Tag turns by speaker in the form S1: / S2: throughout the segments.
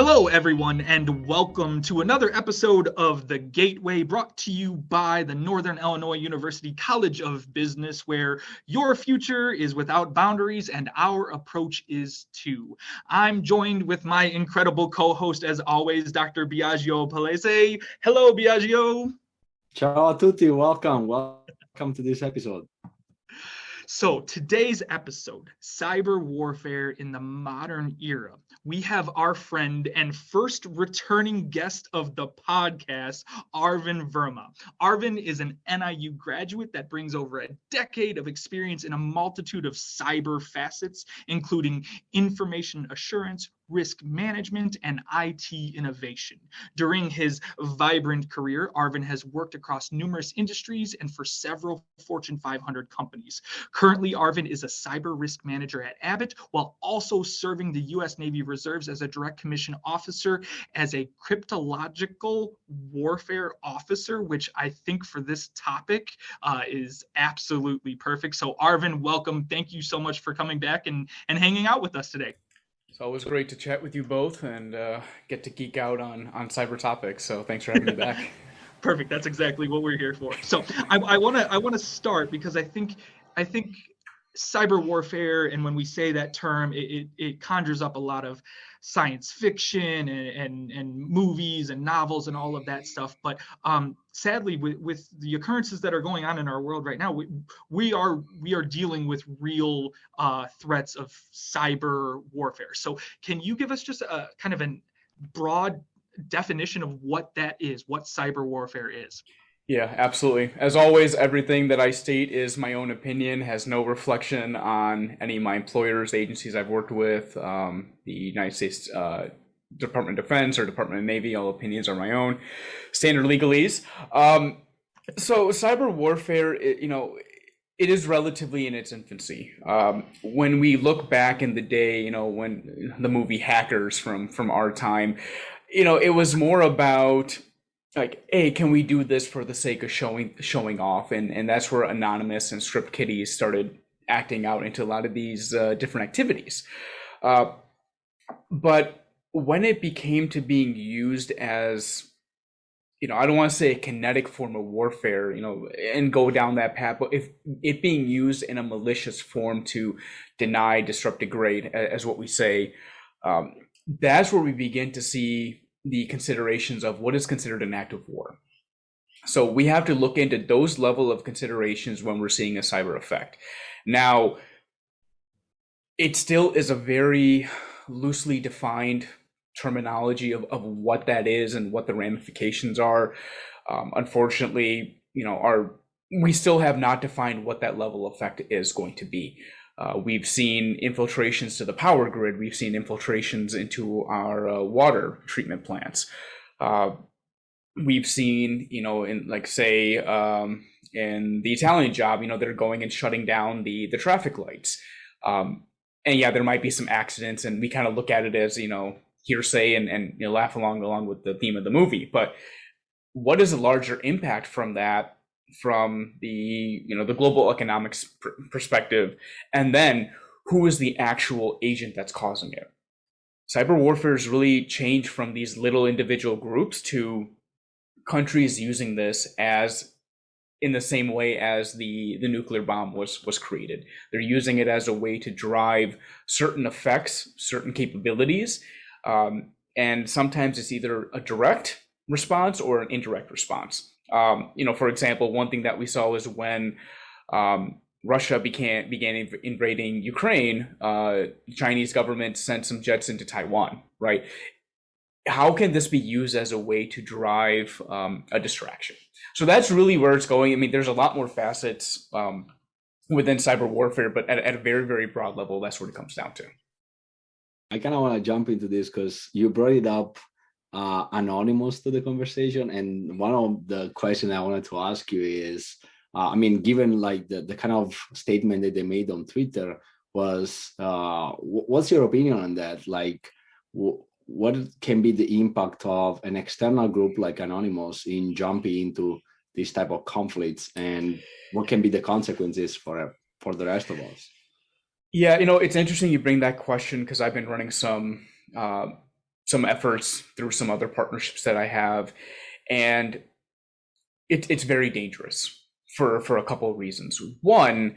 S1: Hello, everyone, and welcome to another episode of The Gateway, brought to you by the Northern Illinois University College of Business, where your future is without boundaries and our approach is too. I'm joined with my incredible co-host, as always, Dr. Biagio Palese. Hello, Biagio.
S2: Ciao a tutti, welcome to this episode.
S1: So today's episode, cyber warfare in the modern era. We have our friend and first returning guest of the podcast, Arvin Verma. Arvin is an NIU graduate that brings over a decade of experience in a multitude of cyber facets, including information assurance, risk management, and IT innovation. During his vibrant career, Arvin has worked across numerous industries and for several Fortune 500 companies. Currently, Arvin is a cyber risk manager at Abbott, while also serving the U.S. Navy Reserves as a direct commission officer as a cryptological warfare officer, which I think for this topic is absolutely perfect. So Arvin, welcome. Thank you so much for coming back and hanging out with us today.
S3: It's always great to chat with you both and get to geek out on cyber topics. So thanks for having me back.
S1: Perfect. That's exactly what we're here for. So I want to start because I think cyber warfare, and when we say that term, it conjures up a lot of science fiction and movies and novels and all of that stuff. But sadly, with the occurrences that are going on in our world right now, we are dealing with real threats of cyber warfare. So can you give us just a kind of a broad definition of what that is, what cyber warfare is?
S3: Yeah, absolutely. As always, everything that I state is my own opinion, has no reflection on any of my employers, the agencies I've worked with, the United States Department of Defense or Department of Navy. All opinions are my own. Standard legalese. So cyber warfare, it is relatively in its infancy. When we look back in the day, when the movie Hackers from our time, it was more about like, hey, can we do this for the sake of showing off? And that's where Anonymous and Script Kiddies started acting out into a lot of these different activities. But when it became to being used as, I don't want to say a kinetic form of warfare, and go down that path, but if it being used in a malicious form to deny, disrupt, degrade, as what we say, that's where we begin to see the considerations of what is considered an act of war. So we have to look into those level of considerations when we're seeing a cyber effect. Now, it still is a very loosely defined terminology of what that is and what the ramifications are. Unfortunately, we still have not defined what that level effect is going to be. We've seen infiltrations to the power grid. We've seen infiltrations into our water treatment plants. We've seen, in like say in the Italian job, they're going and shutting down the traffic lights. And yeah, there might be some accidents, and we kind of look at it as hearsay and laugh along with the theme of the movie. But what is a larger impact from that? From the the global economics perspective, and then who is the actual agent that's causing it? Cyber warfare has really changed from these little individual groups to countries using this as in the same way as the nuclear bomb was created. They're using it as a way to drive certain effects, certain capabilities, and sometimes it's either a direct response or an indirect response. For example, one thing that we saw was when Russia began invading Ukraine, the Chinese government sent some jets into Taiwan, right? How can this be used as a way to drive a distraction? So that's really where it's going. I mean, there's a lot more facets within cyber warfare, but at a very, very broad level, that's what it comes down to.
S2: I kind of want to jump into this because you brought it up anonymous to the conversation, and one of the questions I wanted to ask you is, given like the kind of statement that they made on Twitter was, what's your opinion on that? Like, what can be the impact of an external group like Anonymous in jumping into this type of conflicts, and what can be the consequences for the rest of us?
S3: Yeah, it's interesting you bring that question because I've been running some some efforts through some other partnerships that I have, and it's very dangerous for a couple of reasons. One,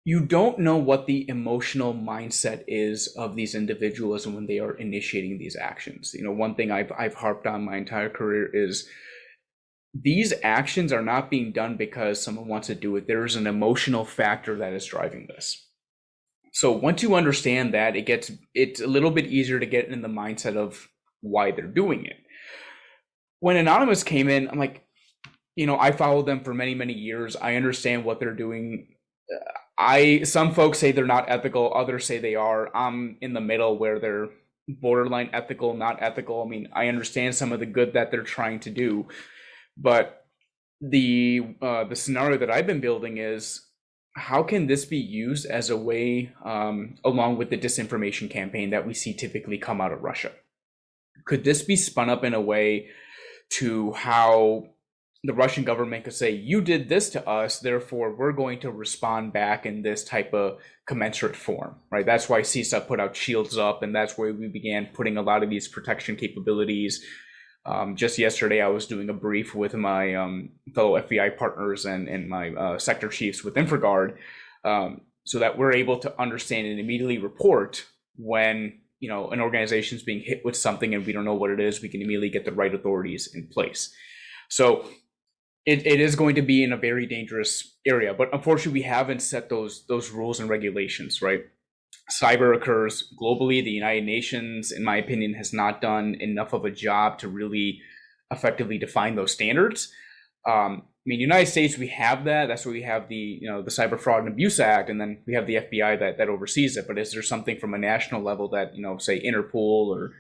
S3: you don't know what the emotional mindset is of these individuals when they are initiating these actions. One thing I've harped on my entire career is these actions are not being done because someone wants to do it. There is an emotional factor that is driving this. So once you understand that, it's a little bit easier to get in the mindset of why they're doing it. When Anonymous came in, I'm like, I followed them for many, many years. I understand what they're doing. Some folks say they're not ethical, others say they are. I'm in the middle where they're borderline ethical, not ethical. I mean, I understand some of the good that they're trying to do, but the scenario that I've been building is, how can this be used as a way, along with the disinformation campaign that we see typically come out of Russia? Could this be spun up in a way to how the Russian government could say, you did this to us, therefore we're going to respond back in this type of commensurate form, right? That's why CISA put out Shields Up, and that's where we began putting a lot of these protection capabilities. Just yesterday, I was doing a brief with my fellow FBI partners and my sector chiefs with InfraGard, so that we're able to understand and immediately report when an organization is being hit with something and we don't know what it is. We can immediately get the right authorities in place. So it is going to be in a very dangerous area, but unfortunately, we haven't set those rules and regulations, right? Cyber occurs globally. The United Nations, in my opinion, has not done enough of a job to really effectively define those standards. United States, we have that. That's where we have the Cyber Fraud and Abuse Act, and then we have the FBI that oversees it. But is there something from a national level that, say Interpol or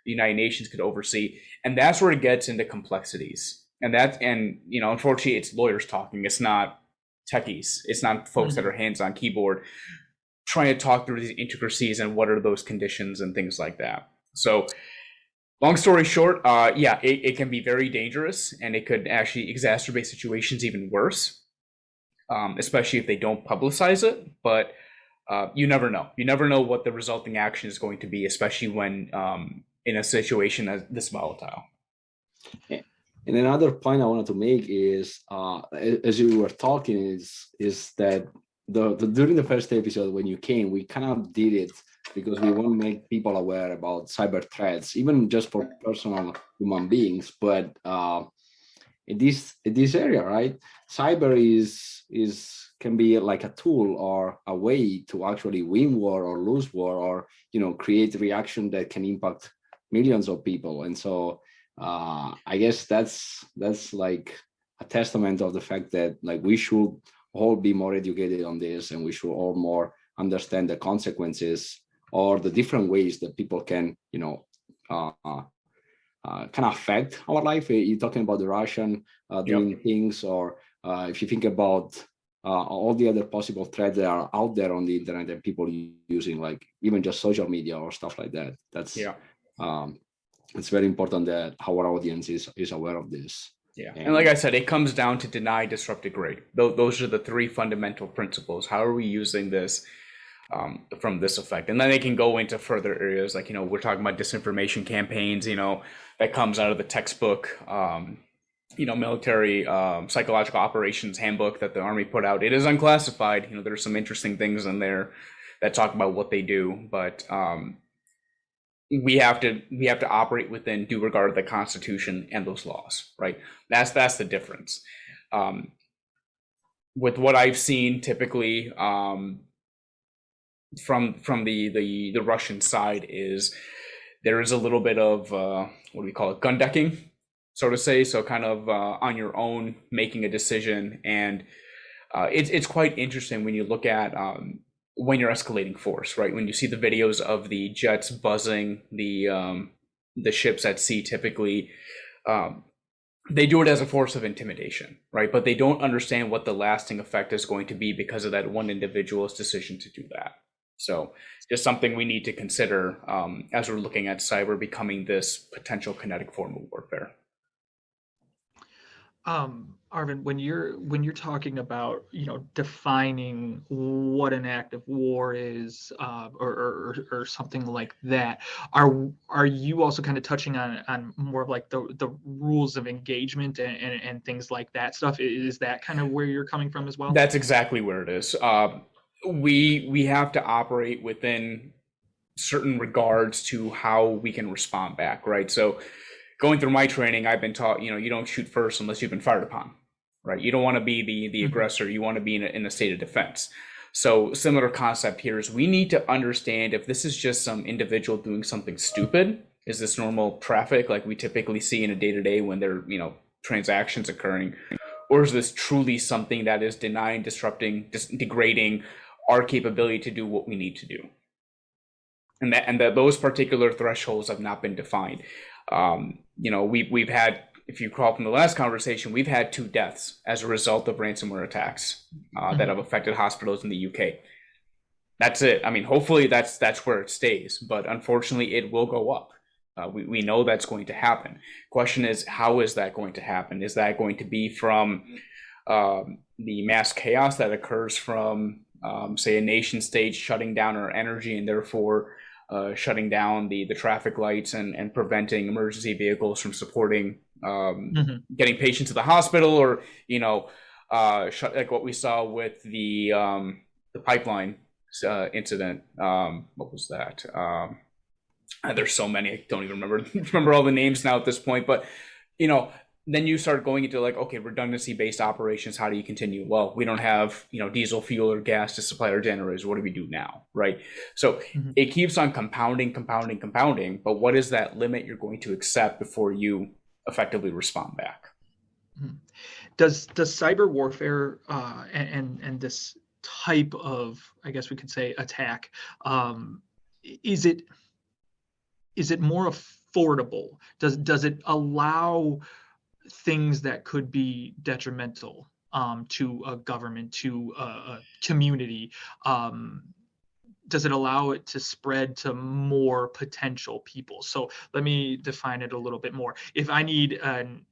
S3: the United Nations could oversee? And that's where it gets into complexities. And unfortunately, it's lawyers talking. It's not techies. It's not folks that are hands on keyboard trying to talk through these intricacies and what are those conditions and things like that. So long story short, it can be very dangerous, and it could actually exacerbate situations even worse, especially if they don't publicize it. But you never know. You never know what the resulting action is going to be, especially when in a situation as this volatile.
S2: And another point I wanted to make is, as you were talking, is that during the first episode when you came, we kind of did it because we want to make people aware about cyber threats, even just for personal human beings. But in this area, right, cyber can be like a tool or a way to actually win war or lose war, or create reaction that can impact millions of people. And so I guess that's like a testament of the fact that we should all be more educated on this, and we should all more understand the consequences or the different ways that people can kind of affect our life. You're talking about the Russian doing things, or if you think about all the other possible threats that are out there on the internet and people using even just social media or stuff like that. That's it's very important that our audience is aware of this.
S3: Yeah, and like I said, it comes down to deny, disrupt, degrade. Those are the three fundamental principles. How are we using this from this effect? And then they can go into further areas, like we're talking about disinformation campaigns. That comes out of the textbook, military psychological operations handbook that the Army put out. It is unclassified. There's some interesting things in there that talk about what they do, but we have to operate within due regard to the Constitution and those laws, right? That's the difference. With what I've seen typically from the Russian side is there is a little bit of what do we call it, gun decking, so to say. So kind of on your own making a decision, and it's quite interesting when you look at when you're escalating force, right? When you see the videos of the jets buzzing the ships at sea, typically they do it as a force of intimidation, right? But they don't understand what the lasting effect is going to be because of that one individual's decision to do that. So just something we need to consider as we're looking at cyber becoming this potential kinetic form of warfare.
S1: Arvin, when you're talking about, defining what an act of war is, or something like that, are you also kind of touching on more of like the rules of engagement and things like that stuff? Is that kind of where you're coming from as well?
S3: That's exactly where it is. We have to operate within certain regards to how we can respond back, right? So going through my training, I've been taught, you don't shoot first unless you've been fired upon, right? You don't want to be the aggressor. You want to be in a state of defense. So similar concept here is we need to understand if this is just some individual doing something stupid. Is this normal traffic like we typically see in a day-to-day when there are, transactions occurring? Or is this truly something that is denying, disrupting, degrading our capability to do what we need to do? And that those particular thresholds have not been defined. We've had, if you recall from the last conversation, we've had 2 deaths as a result of ransomware attacks that have affected hospitals in the UK. That's it. I mean, hopefully that's where it stays, but unfortunately it will go up. We know that's going to happen. Question is, how is that going to happen? Is that going to be from the mass chaos that occurs from, say, a nation state shutting down our energy and therefore shutting down the traffic lights and preventing emergency vehicles from supporting getting patients to the hospital, or like what we saw with the pipeline incident. What was that? There's so many, I don't even remember all the names now at this point, but then you start going into like, okay, redundancy based operations. How do you continue? Well, we don't have, diesel fuel or gas to supply our generators. What do we do now? Right. So it keeps on compounding. But what is that limit you're going to accept before you effectively respond back?
S1: Does cyber warfare and this type of, I guess we could say, attack, is it more affordable? Does it allow things that could be detrimental to a government, to a community? Does it allow it to spread to more potential people? So let me define it a little bit more. If I need an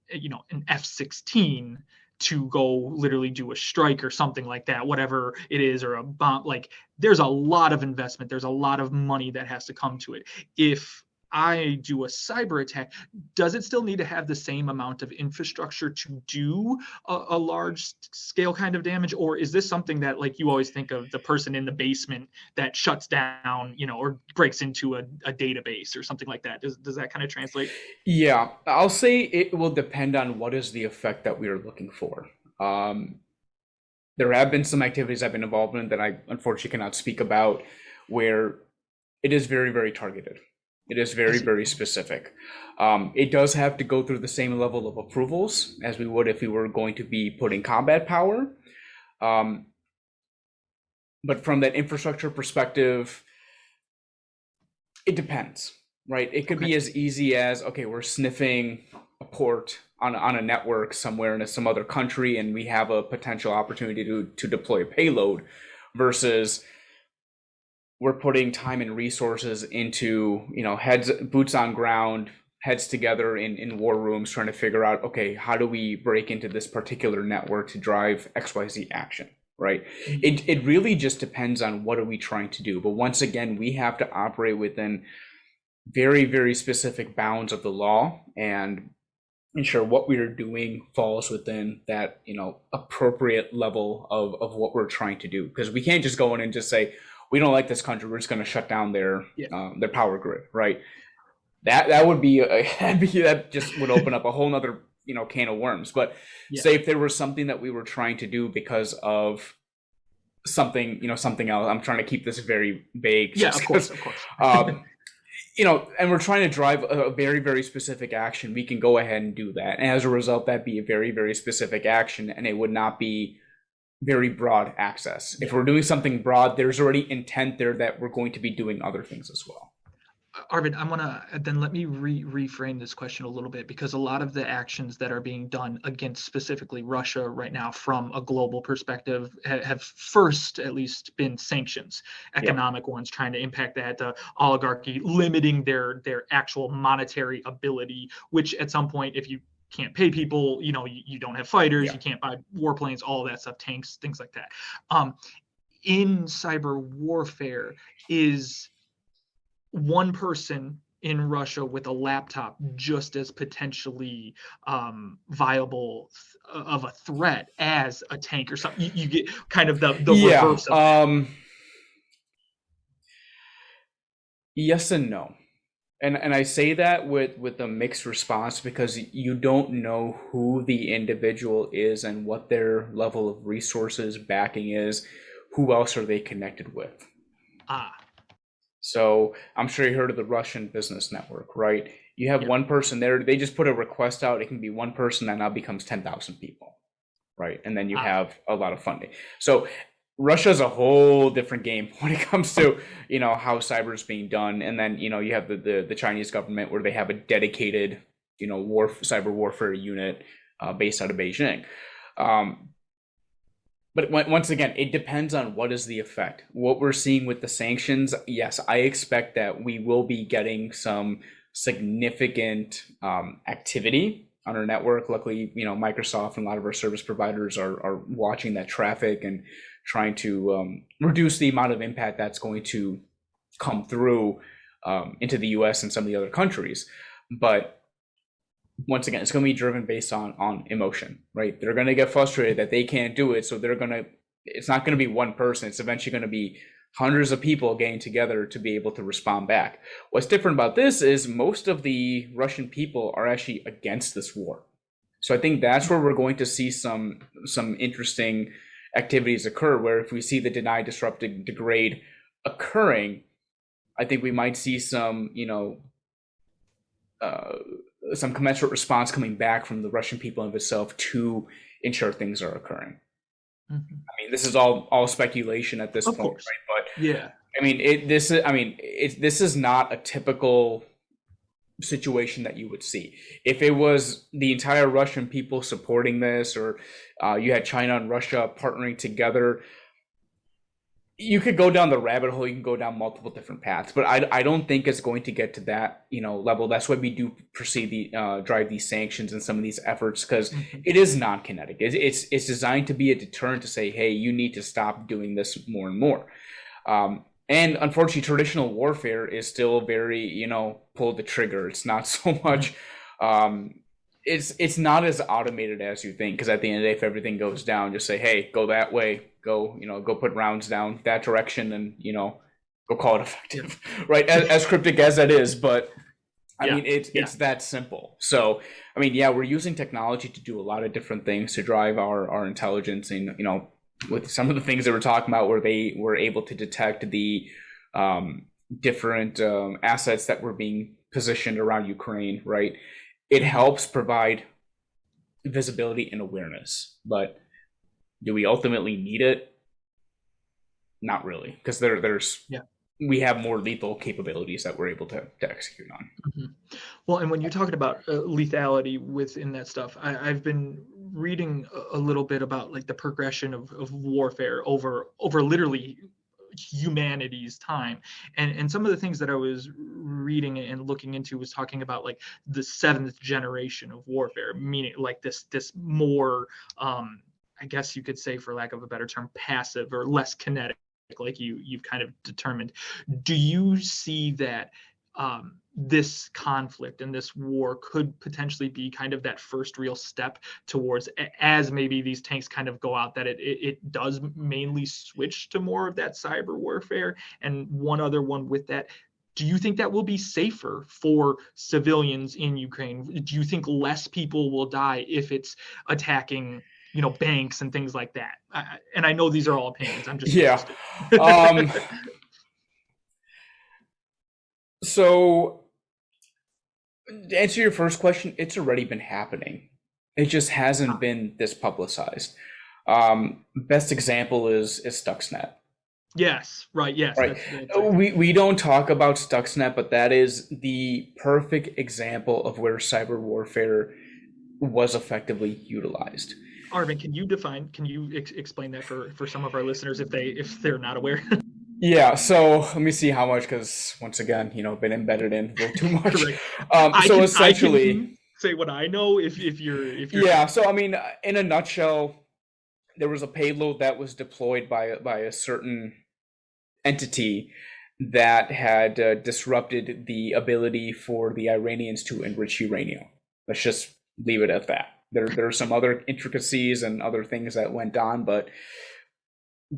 S1: F-16 to go literally do a strike or something like that, whatever it is, or a bomb, like there's a lot of investment, there's a lot of money that has to come to it. If I do a cyber attack, does it still need to have the same amount of infrastructure to do a large scale kind of damage? Or is this something that, like, you always think of the person in the basement that shuts down, or breaks into a database or something like that? Does that kind of translate?
S3: Yeah, I'll say it will depend on what is the effect that we are looking for. There have been some activities I've been involved in that I unfortunately cannot speak about, where it is very, very targeted. It is very, very specific. It does have to go through the same level of approvals as we would if we were going to be putting combat power. But from that infrastructure perspective, it depends, right? It could be as easy as, okay, we're sniffing a port on a network somewhere in some other country, and we have a potential opportunity to deploy a payload, versus we're putting time and resources into, boots on ground, heads together in war rooms, trying to figure out, okay, how do we break into this particular network to drive XYZ action, right? It really just depends on what are we trying to do. But once again, we have to operate within very, very specific bounds of the law and ensure what we are doing falls within that, appropriate level of what we're trying to do. Because we can't just go in and just say, we don't like this country, we're just going to shut down their power grid, right? That would be that just would open up a whole nother can of worms. But say if there was something that we were trying to do because of something something else. I'm trying to keep this very vague.
S1: Yeah, of course.
S3: And we're trying to drive a very, very specific action. We can go ahead and do that, and as a result, that'd be a very, very specific action, and it would not be very broad access. If we're doing something broad, there's already intent there that we're going to be doing other things as well.
S1: Arvin, let me reframe this question a little bit, because a lot of the actions that are being done against specifically Russia right now from a global perspective have first at least been sanctions, economic ones, trying to impact the oligarchy, limiting their actual monetary ability, which at some point, if you can't pay people, you don't have fighters,
S3: Yeah.
S1: you can't buy warplanes, all that stuff, tanks, things like that. In cyber warfare, is one person in Russia with a laptop just as potentially viable of a threat as a tank or something? You get kind of the reverse of that.
S3: Yes and no. And I say that with a mixed response because you don't know who the individual is and what their level of resources backing is. Who else are they connected with? So I'm sure you heard of the Russian business network, right? You have one person there, they just put a request out, it can be one person that now becomes 10,000 people, right? And then you have a lot of funding. So Russia's a whole different game when it comes to, how cyber is being done. And then, you have the Chinese government where they have a dedicated, cyber warfare unit based out of Beijing. But once again, it depends on what is the effect. What we're seeing with the sanctions, yes, I expect that we will be getting some significant activity on our network. Luckily, Microsoft and a lot of our service providers are watching that traffic and trying to reduce the amount of impact that's going to come through into the US and some of the other countries. But once again, it's going to be driven based on emotion, right? They're going to get frustrated that they can't do it. So it's not going to be one person. It's eventually going to be hundreds of people getting together to be able to respond back. What's different about this is most of the Russian people are actually against this war. So I think that's where we're going to see some interesting activities occur, where if we see the deny, disrupt, degrade occurring, I think we might see some commensurate response coming back from the Russian people of itself to ensure things are occurring. I mean, this is all speculation at this point, right? But
S1: yeah,
S3: I mean, this is not a typical situation that you would see. If it was the entire Russian people supporting this, or you had China and Russia partnering together, you could go down the rabbit hole. You can go down multiple different paths, but I don't think it's going to get to that level. That's why we do proceed drive these sanctions and some of these efforts, because it is non-kinetic. It's designed to be a deterrent to say, hey, you need to stop doing this more and more. And unfortunately, traditional warfare is still very pull the trigger. It's not so much. It's not as automated as you think, because at the end of the day, if everything goes down, just say, hey, go that way. Go put rounds down that direction, and go call it effective, right? As cryptic as that is, but I mean, it's that simple. So I mean, we're using technology to do a lot of different things to drive our intelligence, and with some of the things that we're talking about, where they were able to detect the different assets that were being positioned around Ukraine, right? It helps provide visibility and awareness, but do we ultimately need it? Not really, because we have more lethal capabilities that we're able to execute on.
S1: Well, and when you're talking about lethality within that stuff, I've been reading a little bit about like the progression of warfare over literally humanity's time, and some of the things that I was reading and looking into was talking about like the 7th generation of warfare, meaning like this more I guess you could say, for lack of a better term, passive or less kinetic, like you've kind of determined. Do you see that this conflict and this war could potentially be kind of that first real step towards, as maybe these tanks kind of go out, that it does mainly switch to more of that cyber warfare? And one other one with that, do you think that will be safer for civilians in Ukraine? Do you think less people will die if it's attacking banks and things like that? And I know these are all opinions. I'm just
S3: So to answer your first question, it's already been happening. It just hasn't been this publicized. Best example is Stuxnet.
S1: Yes, right. Yes,
S3: right. We don't talk about Stuxnet, but that is the perfect example of where cyber warfare was effectively utilized.
S1: Arvin, can you explain that for some of our listeners if they're not aware?
S3: Yeah, so let me see how much, because once again, been embedded in a little too much. So essentially,
S1: say what I know if you're
S3: Yeah, so I mean, in a nutshell, there was a payload that was deployed by a certain entity that had disrupted the ability for the Iranians to enrich uranium. Let's just leave it at that. There are some other intricacies and other things that went on, but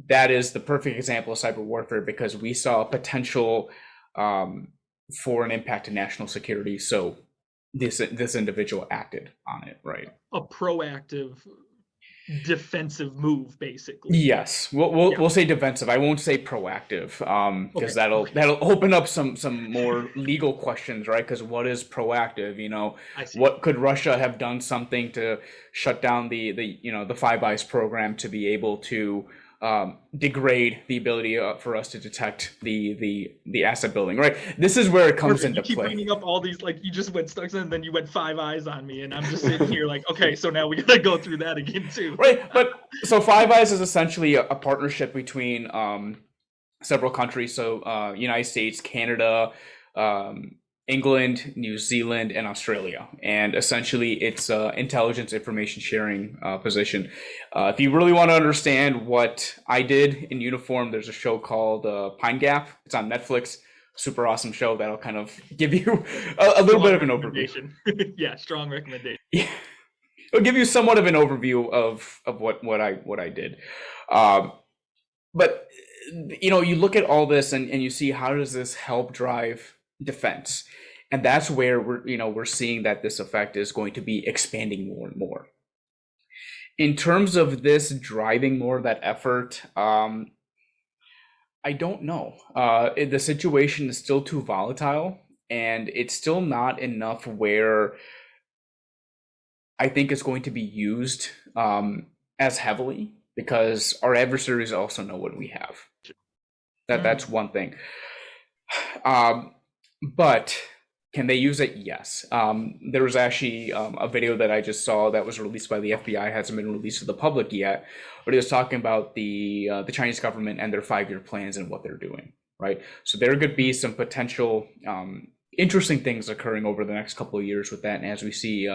S3: that is the perfect example of cyber warfare because we saw a potential for an impact to national security. So this individual acted on it, right?
S1: A proactive defensive move, basically.
S3: Yes, we'll say defensive. I won't say proactive, because that'll open up some more legal questions, right? Because what is proactive? You know, what could Russia have done something to shut down the Five Eyes program to be able to degrade the ability for us to detect the asset building, right? This is where it comes into play. You keep
S1: bringing up all these, like you just went Stuxnet and then you went Five Eyes on me, and I'm just sitting here like, okay, so now we gotta go through that again too.
S3: Right, but so Five Eyes is essentially a partnership between several countries, so United States, Canada, England, New Zealand, and Australia. And essentially it's intelligence information sharing position. If you really want to understand what I did in uniform, there's a show called Pine Gap. It's on Netflix. Super awesome show that'll kind of give you a little bit of an overview.
S1: Yeah, strong recommendation.
S3: Yeah. It'll give you somewhat of an overview of what I did. But you look at all this and you see how does this help drive defense, and that's where we're seeing that this effect is going to be expanding more and more. In terms of this driving more of that effort, I don't know. The situation is still too volatile, and it's still not enough where I think it's going to be used as heavily, because our adversaries also know what we have. That's one thing. But can they use it? Yes. There was actually a video that I just saw that was released by the FBI, hasn't been released to the public yet, but it was talking about the Chinese government and their 5-year plans and what they're doing, right? So there could be some potential interesting things occurring over the next couple of years with that, and as we see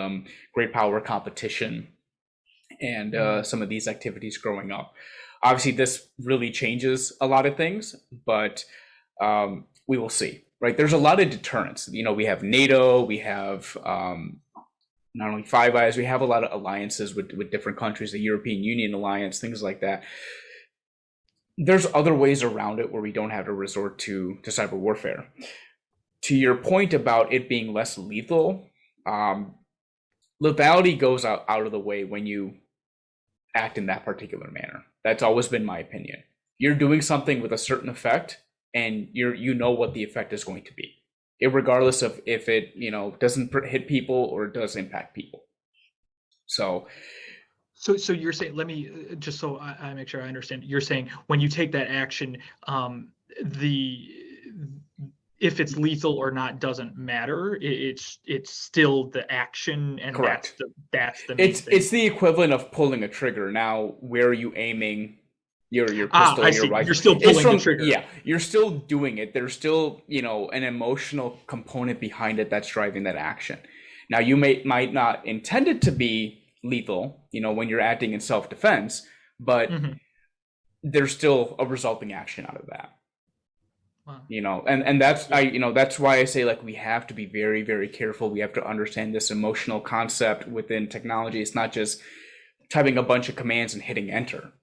S3: great power competition and some of these activities growing up. Obviously, this really changes a lot of things, but we will see. Right, there's a lot of deterrence. We have NATO, we have not only Five Eyes, we have a lot of alliances with different countries, the European Union alliance, things like that. There's other ways around it where we don't have to resort to cyber warfare. To your point about it being less lethal, lethality goes out of the way when you act in that particular manner. That's always been my opinion. You're doing something with a certain effect, and you know what the effect is going to be, regardless of if it doesn't hit people or it does impact people. So you're saying, let me just so I make sure I understand. You're saying when you take that action, if it's lethal or not doesn't matter. It's still the action, and correct.
S1: That's the main thing.
S3: It's the equivalent of pulling a trigger. Now, where are you aiming your pistol,
S1: I see.
S3: Your rifle?
S1: You're still pulling the trigger.
S3: Yeah, you're still doing it. There's still, an emotional component behind it that's driving that action. Now, you might not intend it to be lethal, when you're acting in self-defense, but there's still a resulting action out of that. Wow. And that's that's why I say, like, we have to be very, very careful. We have to understand this emotional concept within technology. It's not just typing a bunch of commands and hitting enter.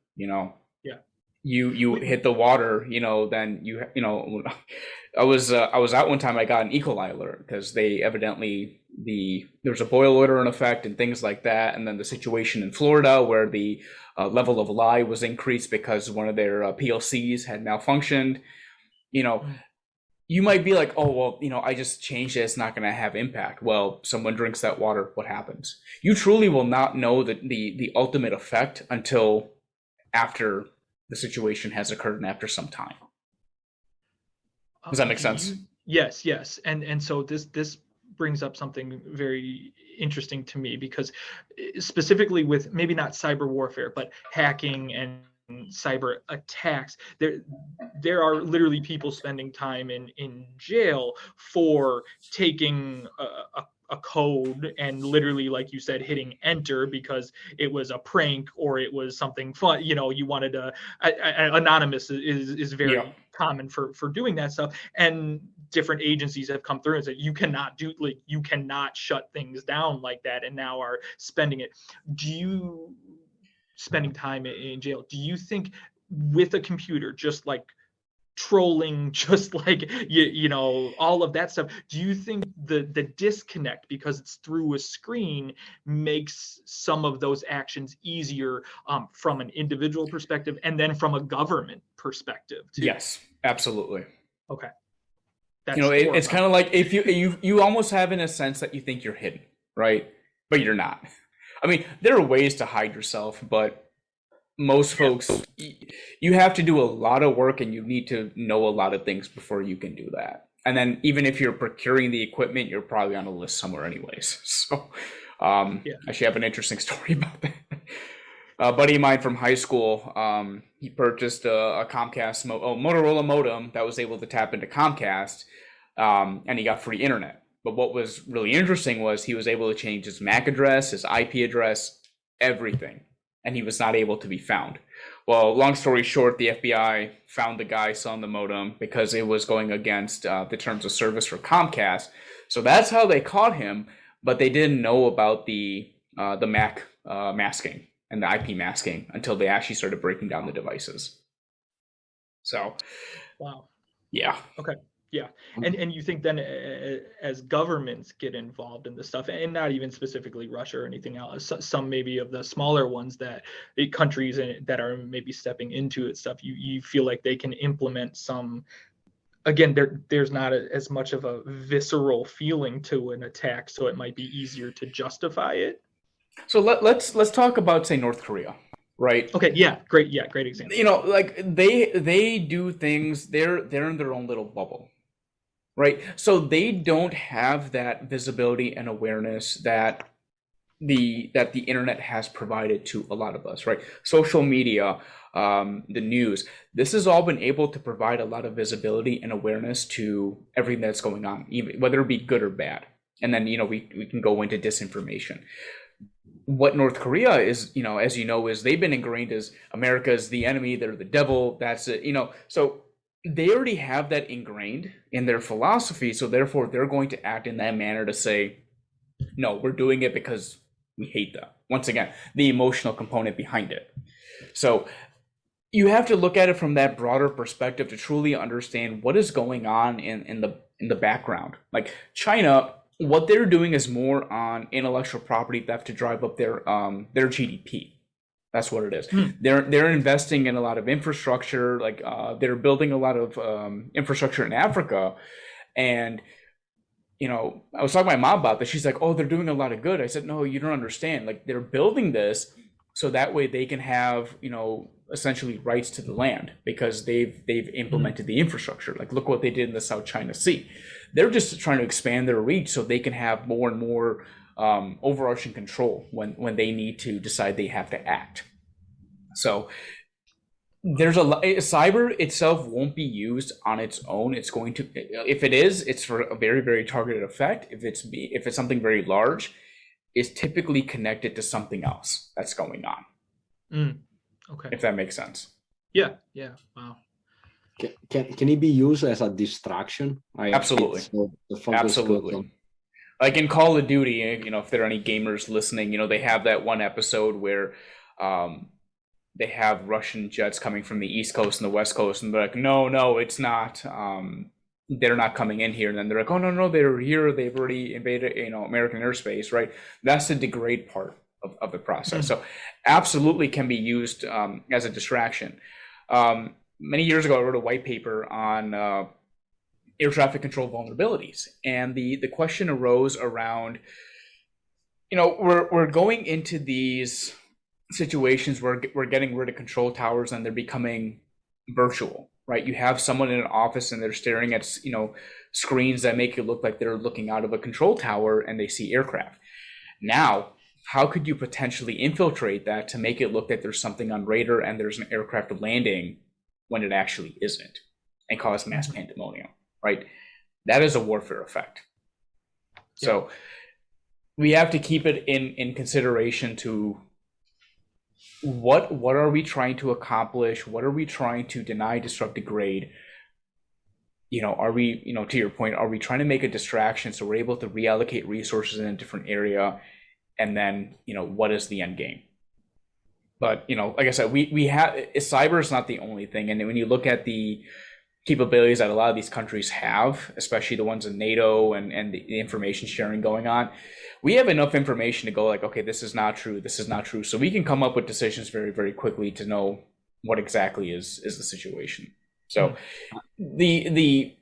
S3: You hit the water, then I was out one time. I got an E. coli alert because they evidently there's a boil order in effect and things like that. And then the situation in Florida where the level of lye was increased because one of their PLCs had malfunctioned. You might be like, oh, well, I just changed it. It's not going to have impact. Well, someone drinks that water. What happens? You truly will not know the ultimate effect until after the situation has occurred and after some time. Does that make sense?
S1: Yes. And so this brings up something very interesting to me, because specifically with maybe not cyber warfare, but hacking and cyber attacks. There are literally people spending time in jail for taking a code and literally, like you said, hitting enter because it was a prank or it was something fun. You wanted to. Anonymous is very common for doing that stuff, and different agencies have come through and said you cannot shut things down like that, and now are spending it. Spending time in jail, do you think with a computer, just like trolling, just like all of that stuff, do you think the disconnect, because it's through a screen, makes some of those actions easier from an individual perspective and then from a government perspective too?
S3: Yes, absolutely.
S1: Okay.
S3: It's kind of like if you almost have, in a sense, that you think you're hidden, right? But you're not. I mean, there are ways to hide yourself, but most folks, you have to do a lot of work and you need to know a lot of things before you can do that. And then even if you're procuring the equipment, you're probably on a list somewhere anyways. So I actually have an interesting story about that. A buddy of mine from high school, he purchased a Comcast Motorola modem that was able to tap into Comcast, and he got free internet. But what was really interesting was he was able to change his MAC address, his IP address, everything, and he was not able to be found. Well, long story short, the FBI found the guy selling the modem because it was going against the terms of service for Comcast. So that's how they caught him, but they didn't know about the MAC masking and the IP masking until they actually started breaking down the devices. So,
S1: wow.
S3: Yeah.
S1: Okay. Yeah. And you think then as governments get involved in this stuff, and not even specifically Russia or anything else, some maybe of the smaller ones that countries that are maybe stepping into it stuff, you feel like they can implement some, again, there's not as much of a visceral feeling to an attack, so it might be easier to justify it.
S3: So let's talk about, say, North Korea. Right.
S1: Okay. Yeah. Great. Yeah. Great example.
S3: Like they do things. They're in their own little bubble. Right. So they don't have that visibility and awareness that the internet has provided to a lot of us. Right. Social media, the news. This has all been able to provide a lot of visibility and awareness to everything that's going on, even whether it be good or bad. And then we can go into disinformation. What North Korea is, as is they've been ingrained as America is the enemy, they're the devil, that's it, so they already have that ingrained in their philosophy. So therefore they're going to act in that manner to say, no, we're doing it because we hate them. Once again, the emotional component behind it. So you have to look at it from that broader perspective to truly understand what is going on in the background. Like China, what they're doing is more on intellectual property theft to drive up their GDP. That's what it is. They're investing in a lot of infrastructure, like they're building a lot of infrastructure in Africa. And I was talking to my mom about this. She's like, "Oh, they're doing a lot of good." I said, "No, you don't understand. Like they're building this so that way they can have essentially rights to the land because they've implemented the infrastructure. Like look what they did in the South China Sea. They're just trying to expand their reach so they can have more and more overarching control when they need to decide they have to act. So there's cyber itself won't be used on its own. It's going to, if it is, it's for a very, very targeted effect. If it's something very large, it's typically connected to something else that's going on.
S1: Okay.
S3: If that makes sense.
S1: Yeah. Wow.
S2: Can it be used as a distraction?
S3: Absolutely. Absolutely. Like in Call of Duty, if there are any gamers listening, they have that one episode where they have Russian jets coming from the East Coast and the West Coast, and they're like, no, it's not. They're not coming in here. And then they're like, oh, no, they're here. They've already invaded, American airspace, right? That's the degrade part of the process. So absolutely can be used as a distraction. Many years ago, I wrote a white paper on air traffic control vulnerabilities. And the question arose around, we're going into these situations where we're getting rid of control towers and they're becoming virtual, right? You have someone in an office and they're staring at, screens that make it look like they're looking out of a control tower and they see aircraft. Now, how could you potentially infiltrate that to make it look like there's something on radar and there's an aircraft landing when it actually isn't, and cause mass pandemonium, right? That is a warfare effect. So we have to keep it in consideration to what are we trying to accomplish? What are we trying to deny, disrupt, degrade? Are we, to your point, are we trying to make a distraction so we're able to reallocate resources in a different area? And then, what is the end game? But, like I said, we have, cyber is not the only thing. And when you look at the capabilities that a lot of these countries have, especially the ones in NATO and the information sharing going on, we have enough information to go like, okay, this is not true. This is not true. So we can come up with decisions very, very quickly to know what exactly is the situation. So the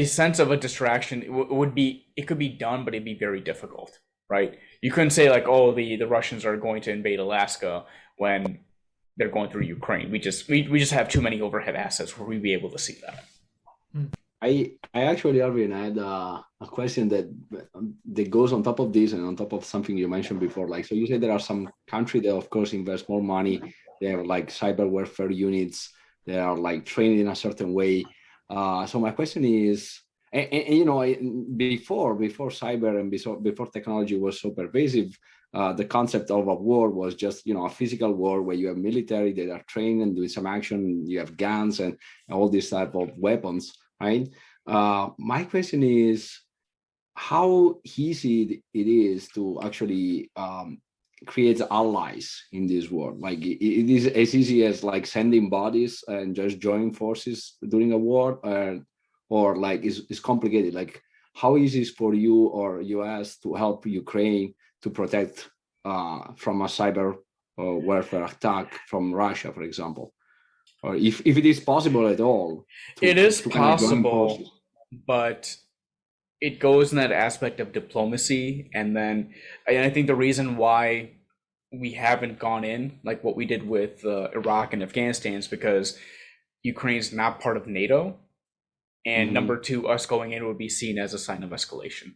S3: sense of a distraction it could be done, but it'd be very difficult, right? You couldn't say like, oh, the Russians are going to invade Alaska when they're going through Ukraine. We just have too many overhead assets where we'd be able to see that.
S2: I actually, Arvin, I had a question that goes on top of this and on top of something you mentioned before. Like, so you said there are some countries that, of course, invest more money. They have like cyber warfare units. They are like trained in a certain way. So my question is, before cyber and before technology was so pervasive, the concept of a war was just, a physical war where you have military that are trained and doing some action. You have guns and all these type of weapons, right? My question is, how easy it is to actually create allies in this world? Like it is as easy as like sending bodies and just joining forces during a war, or like it's complicated. Like how easy is for you or US to help Ukraine to protect from a cyber warfare attack from Russia, for example, or if it is possible at all?
S3: It is possible, but it goes in that aspect of diplomacy. And I think the reason why we haven't gone in like what we did with Iraq and Afghanistan is because Ukraine's not part of NATO. And number two, us going in would be seen as a sign of escalation,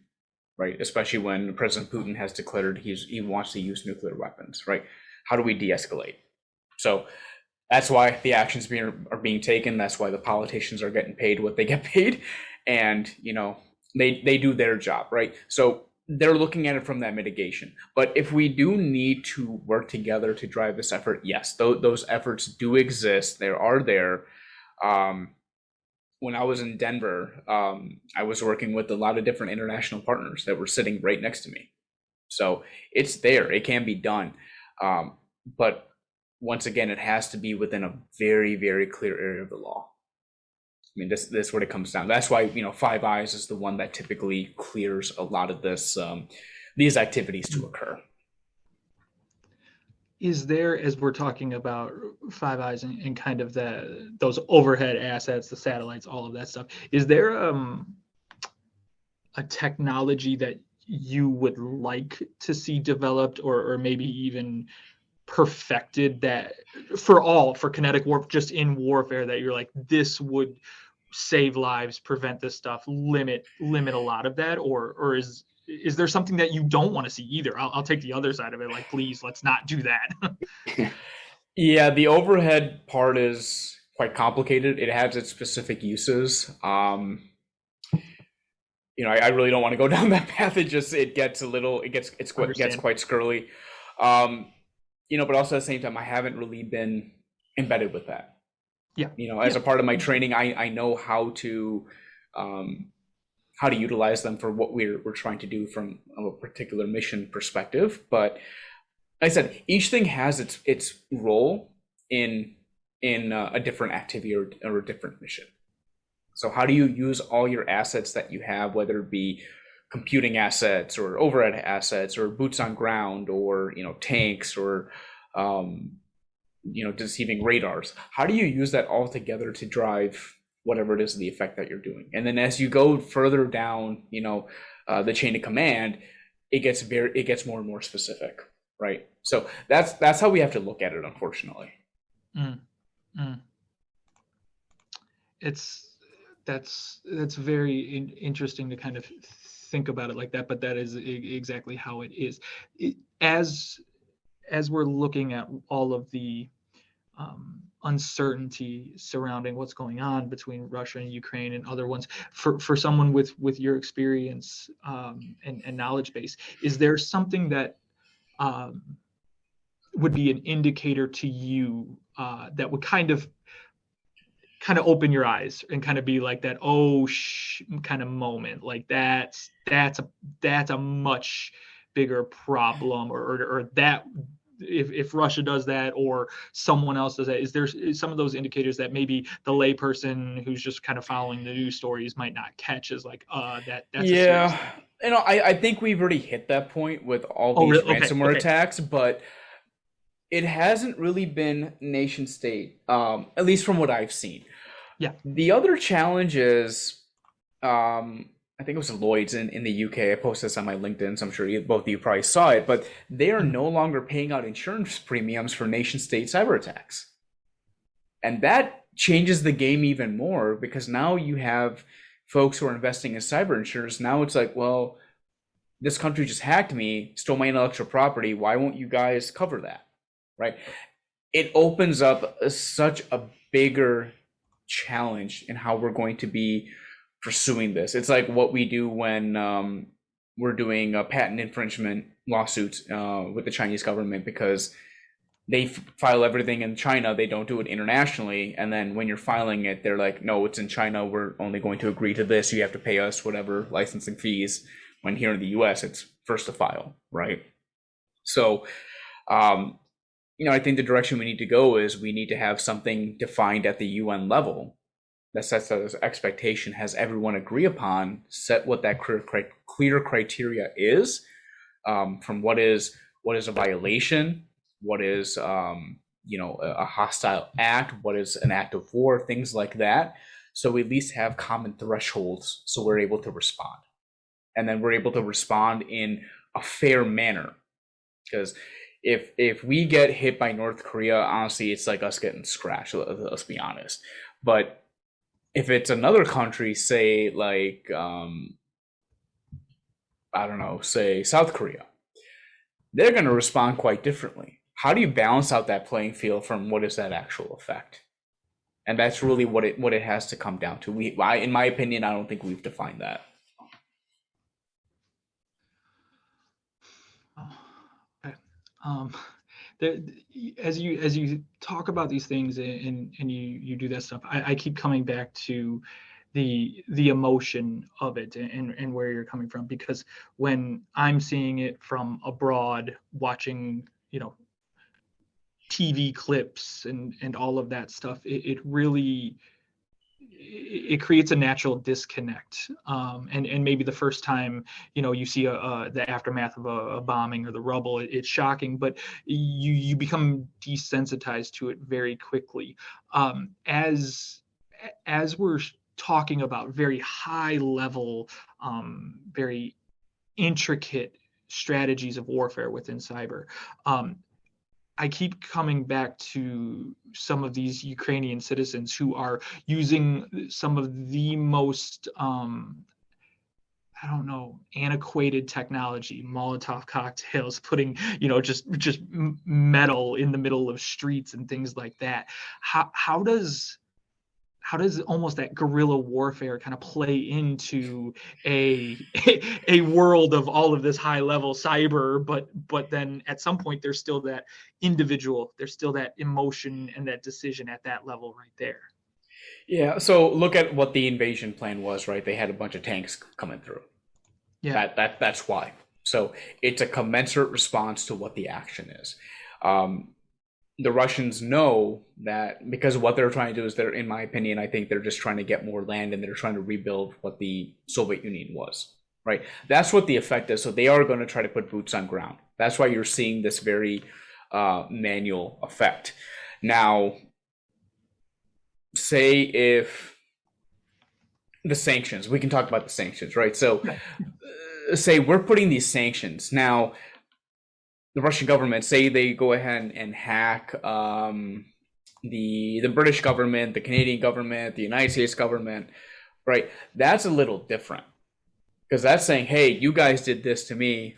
S3: right? Especially when President Putin has declared he wants to use nuclear weapons, right? How do we de-escalate? So that's why the actions are being taken. That's why the politicians are getting paid what they get paid. And, they do their job, right? So they're looking at it from that mitigation. But if we do need to work together to drive this effort, yes, those efforts do exist. They are there. When I was in Denver, I was working with a lot of different international partners that were sitting right next to me. So it's there. It can be done. But once again, it has to be within a very, very clear area of the law. I mean, this is what it comes down. That's why, Five Eyes is the one that typically clears a lot of these activities to occur.
S1: Is there, as we're talking about Five Eyes and kind of those overhead assets, the satellites, all of that stuff, is there a technology that you would like to see developed or maybe even perfected that for kinetic warfare, just in warfare, that you're like, this would save lives, prevent this stuff, limit a lot of that, or is there something that you don't want to see either? I'll take the other side of it. Like, please, let's not do that.
S3: Yeah, the overhead part is quite complicated. It has its specific uses. I really don't want to go down that path. It gets quite squirrely. But also at the same time, I haven't really been embedded with that. Yeah. As a part of my training, I know how to utilize them for what we're trying to do from a particular mission perspective. But like I said, each thing has its role in a different activity or a different mission. So how do you use all your assets that you have, whether it be computing assets or overhead assets or boots on ground or tanks or deceiving radars? How do you use that all together to drive whatever it is, the effect that you're doing? And then as you go further down, the chain of command, it gets more and more specific, right? So that's how we have to look at it, unfortunately.
S1: That's very interesting to kind of think about it like that, but that is exactly how it is. As we're looking at all of the uncertainty surrounding what's going on between Russia and Ukraine and other ones, for someone with your experience and knowledge base, is there something that would be an indicator to you that would kind of open your eyes and kind of be like that kind of moment, like that's a much bigger problem, or that if Russia does that or someone else does that, is there some of those indicators that maybe the layperson who's just kind of following the news stories might not catch as like that's a serious thing?
S3: I think we've already hit that point with all these ransomware attacks, but it hasn't really been nation state, at least from what I've seen.
S1: Yeah.
S3: The other challenge is, I think it was Lloyd's in the UK. I posted this on my LinkedIn, so I'm sure both of you probably saw it, but they are no longer paying out insurance premiums for nation state cyber attacks. And that changes the game even more, because now you have folks who are investing in cyber insurance. Now it's like, well, this country just hacked me, stole my intellectual property. Why won't you guys cover that? Right? It opens up such a bigger challenge in how we're going to be pursuing this. It's like what we do when we're doing patent infringement lawsuits with the Chinese government, because they file everything in China. They don't do it internationally. And then when you're filing it, they're like, no, it's in China. We're only going to agree to this. You have to pay us whatever licensing fees. When here in the US, it's first to file, right? So, I think the direction we need to go is we need to have something defined at the UN level that sets that expectation, has everyone agree upon, set what that clear criteria is, from what is a violation, what is a hostile act, what is an act of war, things like that. So we at least have common thresholds, so we're able to respond, and then we're able to respond in a fair manner. Because if we get hit by North Korea, honestly, it's like us getting scratched. Let's be honest. But if it's another country, say like say South Korea, they're going to respond quite differently. How do you balance out that playing field from what is that actual effect? And that's really what it has to come down to. In my opinion, I don't think we've defined that.
S1: As you talk about these things and you do that stuff, I keep coming back to the emotion of it and where you're coming from, because when I'm seeing it from abroad, watching TV clips and all of that stuff, it really creates a natural disconnect, and maybe the first time you see the aftermath of a bombing or the rubble, it's shocking, but you become desensitized to it very quickly. As we're talking about very high level, very intricate strategies of warfare within cyber, I keep coming back to some of these Ukrainian citizens who are using some of the most, antiquated technology, Molotov cocktails, putting, just metal in the middle of streets and things like that. How does almost that guerrilla warfare kind of play into a world of all of this high level cyber, but then at some point there's still that individual, there's still that emotion and that decision at that level right there?
S3: Yeah, so look at what the invasion plan was, right? They had a bunch of tanks coming through. Yeah, that's why. So it's a commensurate response to what the action is. The Russians know that, because what they're trying to do is, in my opinion, I think they're just trying to get more land, and they're trying to rebuild what the Soviet Union was, right? That's what the effect is. So they are going to try to put boots on ground. That's why you're seeing this very manual effect. Now, say if the sanctions, we can talk about the sanctions, right? So say we're putting these sanctions. Now, the Russian government, say they go ahead and hack the British government, the Canadian government, the United States government, right? That's a little different, because that's saying, hey, you guys did this to me,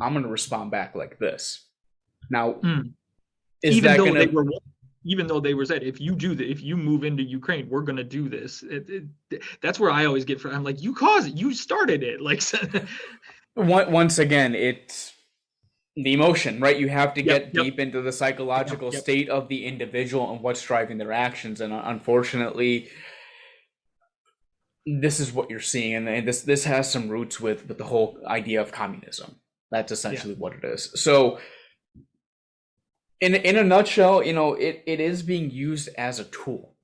S3: I'm going to respond back like this. Now, is
S1: even
S3: that
S1: though
S3: going
S1: they
S3: to
S1: were, even though they were said, if you do that, if you move into Ukraine, we're going to do this. That's where I always get. I'm like, you caused it, you started it. Like,
S3: once again, it's the emotion, right? You have to get
S1: Yep.
S3: deep into the psychological
S1: Yep.
S3: state of the individual and what's driving their actions. And unfortunately, this is what you're seeing. And this has some roots with the whole idea of communism. That's essentially what it is. So in a nutshell, it is being used as a tool.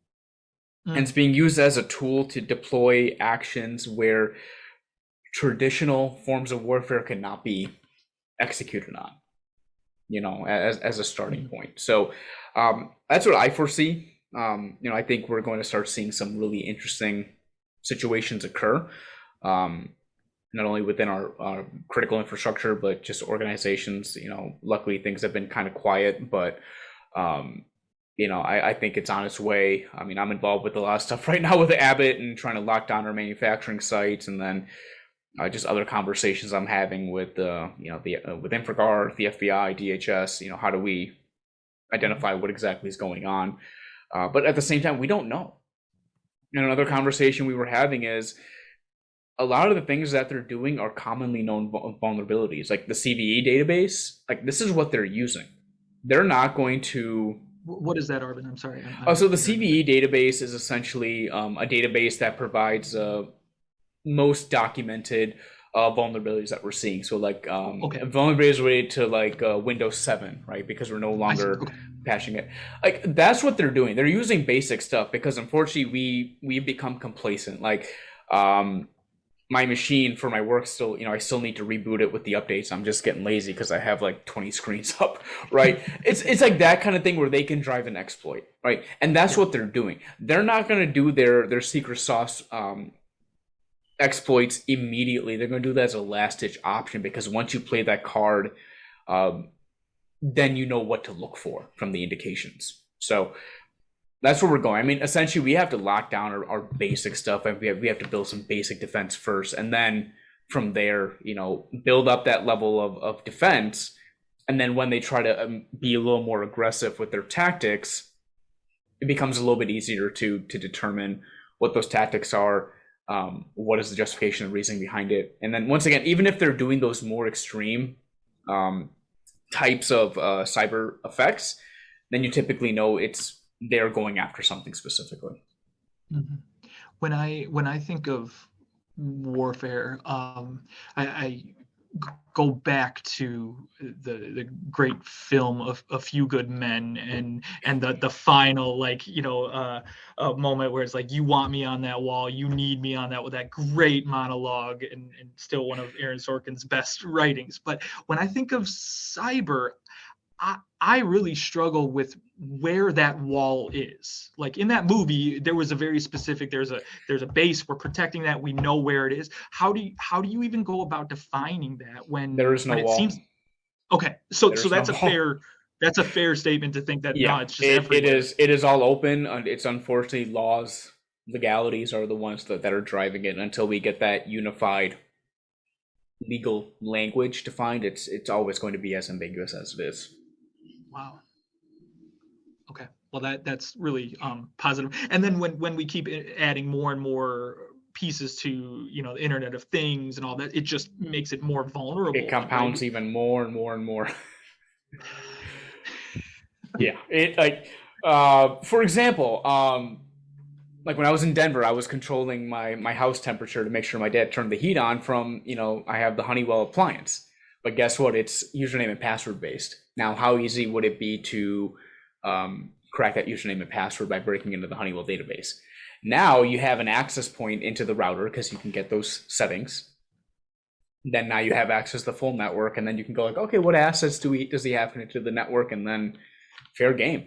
S3: And it's being used as a tool to deploy actions where traditional forms of warfare cannot be executed on, as a starting point. So that's what I foresee. I think we're going to start seeing some really interesting situations occur, not only within our critical infrastructure, but just organizations. Luckily things have been kind of quiet, but I think it's on its way. I mean, I'm involved with a lot of stuff right now with Abbott and trying to lock down our manufacturing sites, and then just other conversations I'm having with with InfraGard, the FBI, DHS. How do we identify what exactly is going on? But at the same time, we don't know. And another conversation we were having is a lot of the things that they're doing are commonly known vulnerabilities, like the CVE database. Like, this is what they're using. They're not going to.
S1: What is that, Arvin? I'm sorry.
S3: So the CVE database is essentially a database that provides most documented vulnerabilities that we're seeing. So like vulnerabilities related to like Windows 7, right? Because we're no longer patching it. Like, that's what they're doing. They're using basic stuff because unfortunately we've become complacent. Like my machine for my work still, I still need to reboot it with the updates. I'm just getting lazy because I have like 20 screens up, right? It's like that kind of thing where they can drive an exploit, right? And that's what they're doing. They're not going to do their secret sauce exploits immediately. They're going to do that as a last-ditch option, because once you play that card, then you know what to look for from the indications. So that's where we're going. I mean, essentially, we have to lock down our basic stuff, and we have to build some basic defense first, and then from there, build up that level of defense. And then when they try to be a little more aggressive with their tactics, it becomes a little bit easier to determine what those tactics are. What is the justification and reasoning behind it? And then once again, even if they're doing those more extreme types of cyber effects, then you typically know they're going after something specifically.
S1: Mm-hmm. When I think of warfare, I go back to the great film of A Few Good Men and the final moment where it's like, you want me on that wall, you need me on that, with that great monologue, and still one of Aaron Sorkin's best writings. But when I think of cyber, I really struggle with where that wall is. Like, in that movie, there was a very specific, there's a base, we're protecting that, we know where it is. How do you even go about defining that when
S3: there is no wall?
S1: Seems, okay, so that's a fair statement to think that.
S3: Yeah,
S1: no, it's just
S3: it is all open. It's unfortunately laws, legalities are the ones that are driving it. Until we get that unified legal language defined, it's always going to be as ambiguous as it is.
S1: Wow. Okay. Well, that's really positive. And then when we keep adding more and more pieces to the Internet of Things and all that, it just makes it more vulnerable.
S3: It compounds even more and more and more. Yeah. It for example, like when I was in Denver, I was controlling my house temperature to make sure my dad turned the heat on from, I have the Honeywell appliance. But guess what? It's username and password based. Now, how easy would it be to crack that username and password by breaking into the Honeywell database? Now you have an access point into the router because you can get those settings. Then now you have access to the full network, and then you can go like, okay, what assets does he have connected to the network? And then fair game,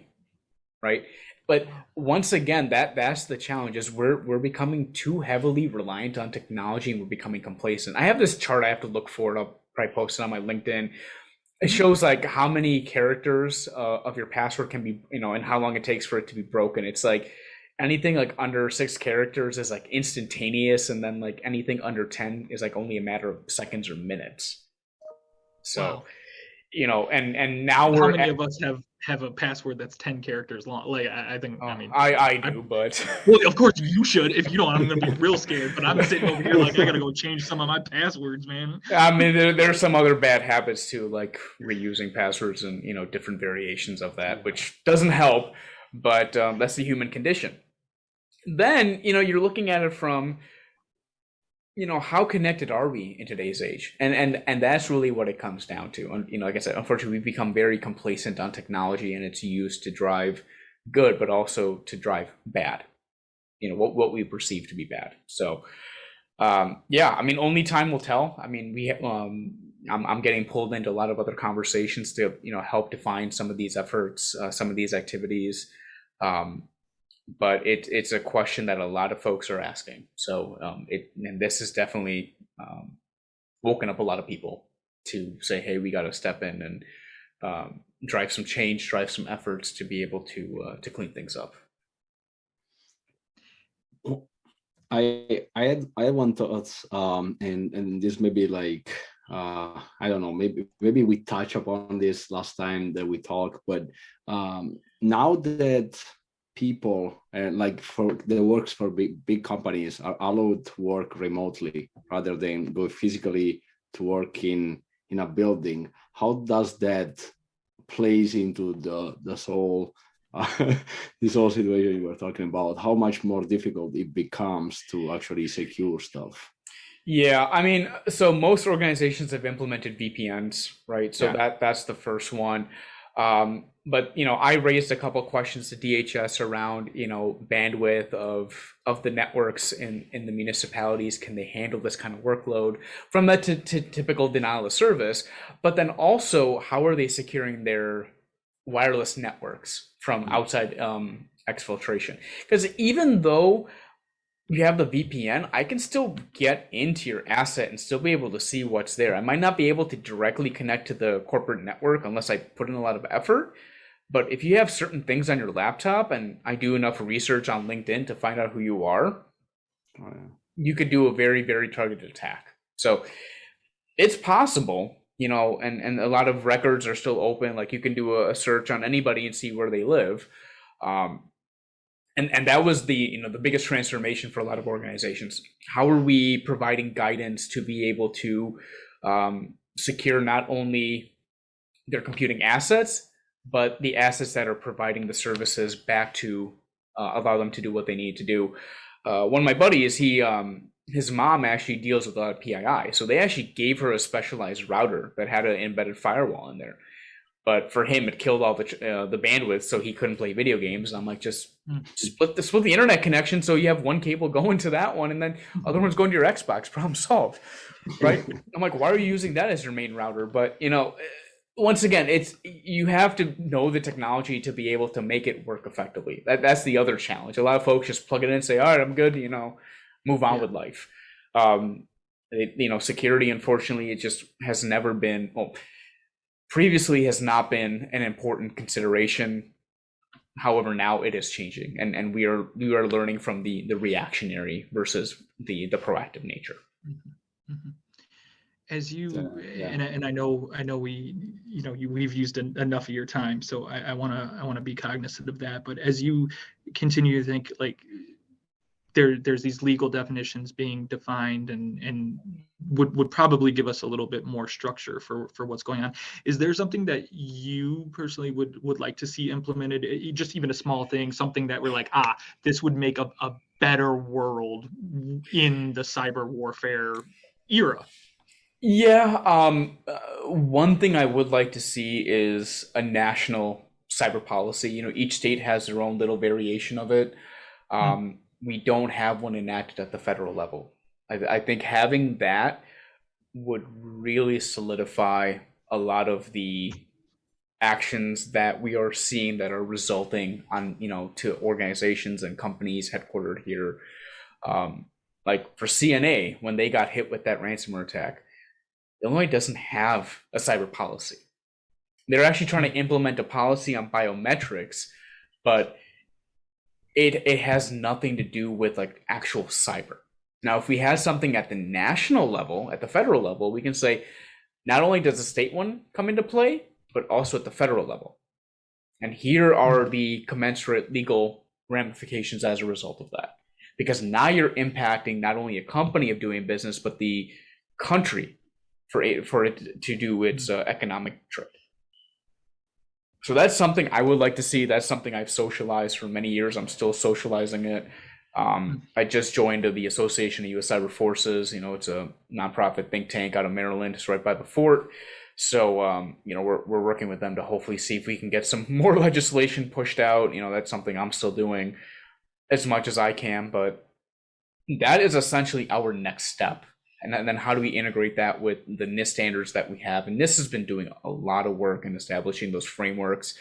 S3: right? But once again, that's the challenge, is we're becoming too heavily reliant on technology, and we're becoming complacent. I have this chart I have to look for it up. Probably posted on my LinkedIn. It shows like how many characters of your password can be, and how long it takes for it to be broken. It's like anything like under 6 characters is like instantaneous, and then like anything under 10 is like only a matter of seconds or minutes. So,
S1: Wow.
S3: and now
S1: How many of us have a password that's 10 characters long? Like, I think,
S3: I do, but
S1: well, of course you should. If you don't, I'm gonna be real scared. But I'm sitting over here like I gotta go change some of my passwords, man.
S3: I mean, there are some other bad habits too, like reusing passwords and different variations of that, which doesn't help. But that's the human condition. Then you're looking at it from how connected are we in today's age, and that's really what it comes down to. And like I said, unfortunately, we've become very complacent on technology and its use to drive good, but also to drive bad. What we perceive to be bad. So yeah, I mean, only time will tell. I mean, I'm getting pulled into a lot of other conversations to help define some of these efforts, some of these activities. But it's a question that a lot of folks are asking. So and this has definitely woken up a lot of people to say, hey, we got to step in and drive some change, drive some efforts to be able to clean things up.
S2: I had one thought, and this may be like I don't know, maybe we touched upon this last time that we talked, but now that people like for that works for big companies are allowed to work remotely rather than go physically to work in a building, how does that plays into this whole situation you were talking about? How much more difficult it becomes to actually secure stuff?
S3: Yeah, I mean, so most organizations have implemented VPNs, right? So that's the first one. But I raised a couple of questions to DHS around bandwidth of the networks in the municipalities. Can they handle this kind of workload from that to typical denial of service? But then also, how are they securing their wireless networks from outside exfiltration? Because even though you have the VPN, I can still get into your asset and still be able to see what's there. I might not be able to directly connect to the corporate network unless I put in a lot of effort. But if you have certain things on your laptop, and I do enough research on LinkedIn to find out who you are, you could do a very, very targeted attack. So it's possible, and a lot of records are still open. Like you can do a search on anybody and see where they live. And that was the biggest transformation for a lot of organizations. How are we providing guidance to be able to secure not only their computing assets, but the assets that are providing the services back to allow them to do what they need to do? One of my buddies, his mom actually deals with a lot of PII, so they actually gave her a specialized router that had an embedded firewall in there. But for him, it killed all the bandwidth, so he couldn't play video games. And I'm like, just split the internet connection, so you have one cable going to that one, and then other one's going to your Xbox. Problem solved, right? I'm like, why are you using that as your main router? But once again, you have to know the technology to be able to make it work effectively. That's the other challenge. A lot of folks just plug it in and say, all right, I'm good. Move on with life. Security, unfortunately, it just has never been. Previously has not been an important consideration. However, now it is changing, and we are learning from the reactionary versus the proactive nature.
S1: Mm-hmm. As you and I know we've used enough of your time, so I want to be cognizant of that. But as you continue to think, like there's these legal definitions being defined and would probably give us a little bit more structure for what's going on. Is there something that you personally would like to see implemented, just even a small thing, something that we're like, this would make a better world in the cyber warfare era?
S3: Yeah, one thing I would like to see is a national cyber policy. Each state has their own little variation of it. We don't have one enacted at the federal level. I think having that would really solidify a lot of the actions that we are seeing that are resulting on, to organizations and companies headquartered here. Like for CNA, when they got hit with that ransomware attack, Illinois doesn't have a cyber policy. They're actually trying to implement a policy on biometrics, but it has nothing to do with like actual cyber. Now, if we have something at the national level, at the federal level, we can say not only does the state one come into play, but also at the federal level. And here are the commensurate legal ramifications as a result of that. Because now you're impacting not only a company of doing business, but the country for it to do its economic trade. So that's something I would like to see. That's something I've socialized for many years. I'm still socializing it. I just joined the Association of U.S. Cyber Forces. It's a nonprofit think tank out of Maryland. It's right by the fort. So, we're working with them to hopefully see if we can get some more legislation pushed out. That's something I'm still doing as much as I can. But that is essentially our next step. And then how do we integrate that with the NIST standards that we have? And NIST has been doing a lot of work in establishing those frameworks.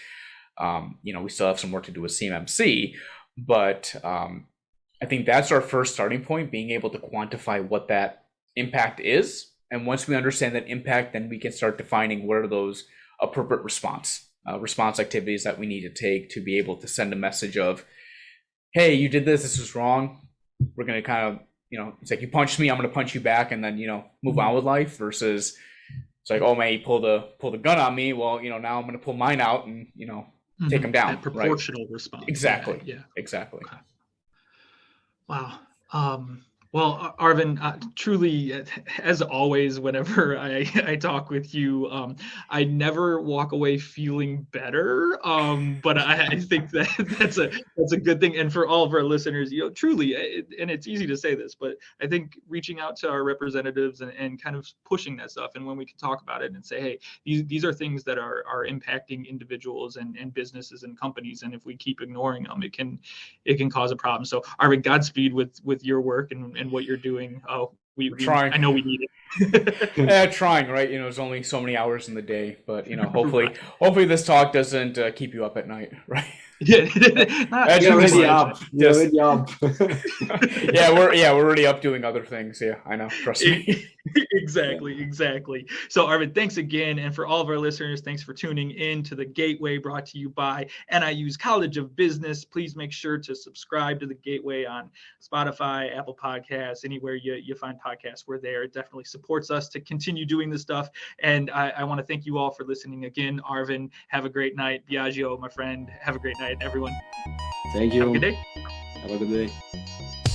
S3: We still have some work to do with CMMC, but I think that's our first starting point, being able to quantify what that impact is. And once we understand that impact, then we can start defining what are those appropriate response activities that we need to take to be able to send a message of, hey, you did this is wrong. We're going to kind of, it's like you punched me, I'm going to punch you back, and then, move on with life, versus it's like, oh man, you pulled a gun on me. Well, now I'm going to pull mine out and, take him down.
S1: That proportional response.
S3: Exactly.
S1: Yeah.
S3: Exactly.
S1: Okay. Wow. Well, Arvin, truly, as always, whenever I talk with you, I never walk away feeling better. But I think that's a good thing. And for all of our listeners, truly, and it's easy to say this, but I think reaching out to our representatives and kind of pushing that stuff, and when we can talk about it and say, hey, these are things that are impacting individuals and businesses and companies, and if we keep ignoring them, it can cause a problem. So, Arvin, Godspeed with your work and what you're doing. We're trying. I know we need it.
S3: Yeah, trying, right? There's only so many hours in the day, but hopefully this talk doesn't keep you up at night, right?
S1: Yeah,
S2: you're already up. You're already up.
S3: we're already up doing other things. Yeah, I know. Trust me.
S1: Exactly. So, Arvin, thanks again, and for all of our listeners, thanks for tuning in to the Gateway, brought to you by NIU's College of Business. Please make sure to subscribe to the Gateway on Spotify, Apple Podcasts, anywhere you find podcasts. We're there. It definitely supports us to continue doing this stuff. And I want to thank you all for listening again. Arvin, have a great night. Biagio, my friend, have a great night, everyone.
S2: Thank you.
S1: Have a good day.
S2: Have a good day.